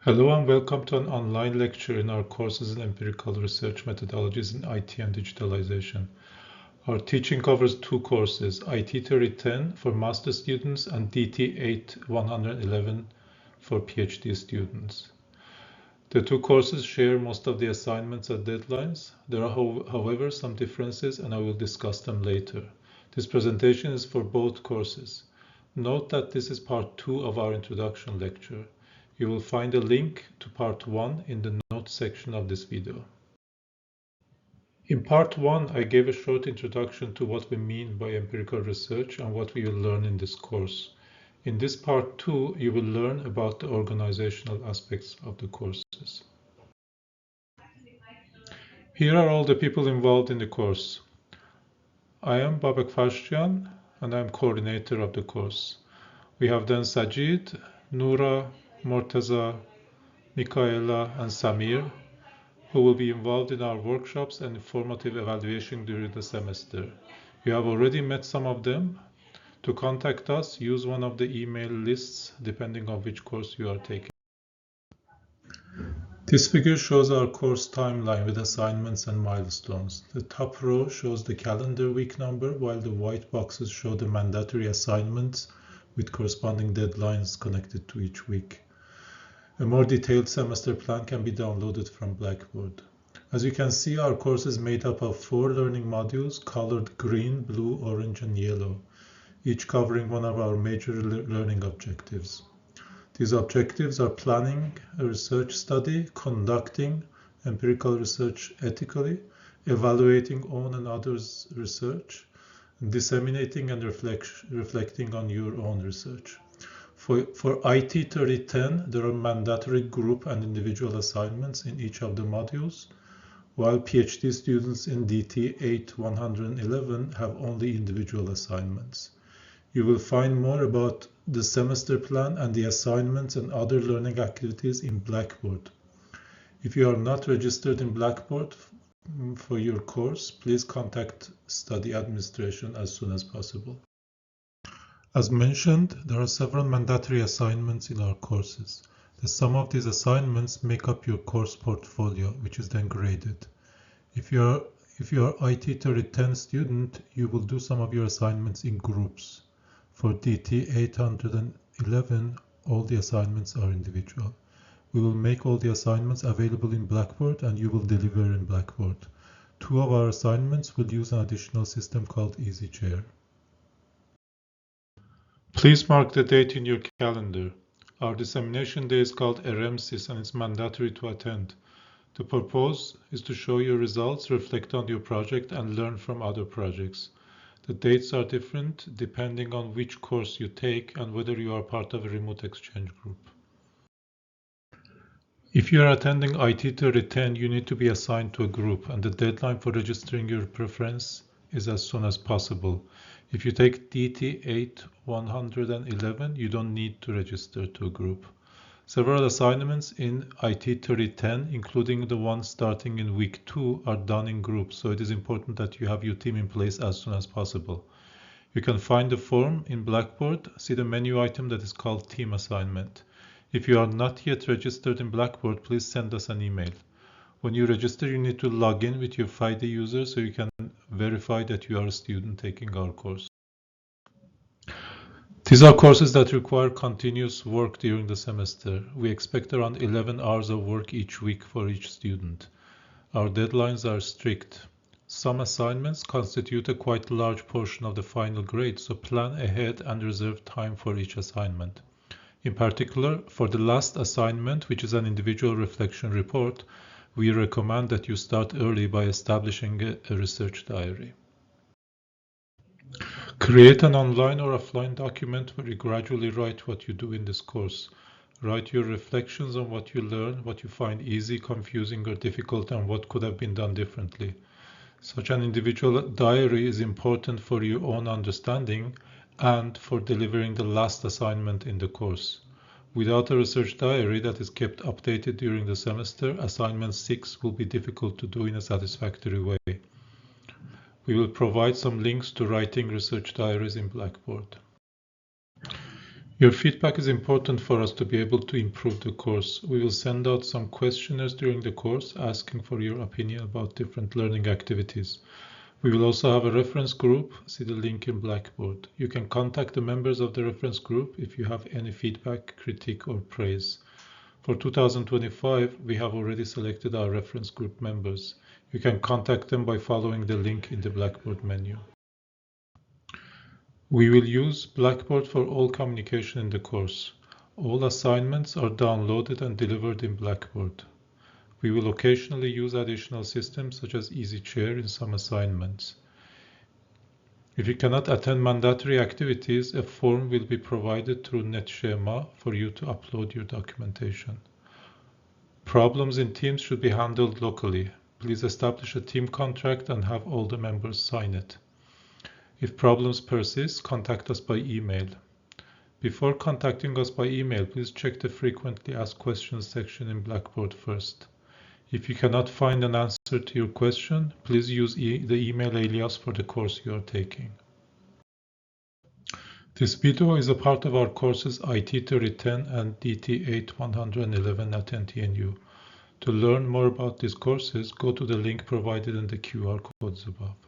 Hello and welcome to an online lecture in our courses in empirical research methodologies in IT and digitalization. Our teaching covers two courses, IT3010 for master students and DT8111 for PhD students. The two courses share most of the assignments and deadlines. There are, however, some differences and I will discuss them later. This presentation is for both courses. Note that this is part 2 of our introduction lecture. You will find a link to part 1 in the notes section of this video. In part 1, I gave a short introduction to what we mean by empirical research and what we will learn in this course. In this part 2, you will learn about the organizational aspects of the courses. Here are all the people involved in the course. I am Babak Farshjan and I am coordinator of the course. We have then Sajid, Noura, Mortaza, Mikaela and Samir, who will be involved in our workshops and formative evaluation during the semester. You have already met some of them. To contact us, use one of the email lists depending on which course you are taking. This figure shows our course timeline with assignments and milestones. The top row shows the calendar week number, while the white boxes show the mandatory assignments with corresponding deadlines connected to each week. A more detailed semester plan can be downloaded from Blackboard. As you can see, our course is made up of 4 learning modules colored green, blue, orange, and yellow, each covering one of our major learning objectives. These objectives are planning a research study, conducting empirical research ethically, evaluating own and others' research, and disseminating and reflecting on your own research. For IT3010, there are mandatory group and individual assignments in each of the modules, while PhD students in DT8111 have only individual assignments. You will find more about the semester plan and the assignments and other learning activities in Blackboard. If you are not registered in Blackboard for your course, please contact study administration as soon as possible. As mentioned, there are several mandatory assignments in our courses. The sum of these assignments make up your course portfolio, which is then graded. If you are IT3010 student, you will do some of your assignments in groups. For DT811, all the assignments are individual. We will make all the assignments available in Blackboard and you will deliver in Blackboard. 2 of our assignments will use an additional system called EasyChair. Please mark the date in your calendar. Our dissemination day is called RMSIS and it's mandatory to attend. The purpose is to show your results, reflect on your project, and learn from other projects. The dates are different depending on which course you take and whether you are part of a remote exchange group. If you are attending IT3010, you need to be assigned to a group, and the deadline for registering your preference is as soon as possible. If you take DT8111, you don't need to register to a group. Several assignments in IT3010, including the ones starting in week 2, are done in groups, so it is important that you have your team in place as soon as possible. You can find the form in Blackboard. See the menu item that is called Team Assignment. If you are not yet registered in Blackboard, please send us an email. When you register, you need to log in with your FIDE user so you can verify that you are a student taking our course. These are courses that require continuous work during the semester. We expect around 11 hours of work each week for each student. Our deadlines are strict. Some assignments constitute a quite large portion of the final grade, so plan ahead and reserve time for each assignment. In particular, for the last assignment, which is an individual reflection report, we recommend that you start early by establishing a research diary. Create an online or offline document where you gradually write what you do in this course. Write your reflections on what you learn, what you find easy, confusing, or difficult, and what could have been done differently. Such an individual diary is important for your own understanding and for delivering the last assignment in the course. Without a research diary that is kept updated during the semester, assignment 6 will be difficult to do in a satisfactory way. We will provide some links to writing research diaries in Blackboard. Your feedback is important for us to be able to improve the course. We will send out some questionnaires during the course asking for your opinion about different learning activities. We will also have a reference group. See the link in Blackboard. You can contact the members of the reference group if you have any feedback, critique, or praise. For 2025, we have already selected our reference group members. You can contact them by following the link in the Blackboard menu. We will use Blackboard for all communication in the course. All assignments are downloaded and delivered in Blackboard. We will occasionally use additional systems such as EasyChair in some assignments. If you cannot attend mandatory activities, a form will be provided through NetSchema for you to upload your documentation. Problems in teams should be handled locally. Please establish a team contract and have all the members sign it. If problems persist, contact us by email. Before contacting us by email, please check the frequently asked questions section in Blackboard first. If you cannot find an answer to your question, please use the email alias for the course you are taking. This video is a part of our courses IT3010 and DT8111 at NTNU. To learn more about these courses, go to the link provided in the QR codes above.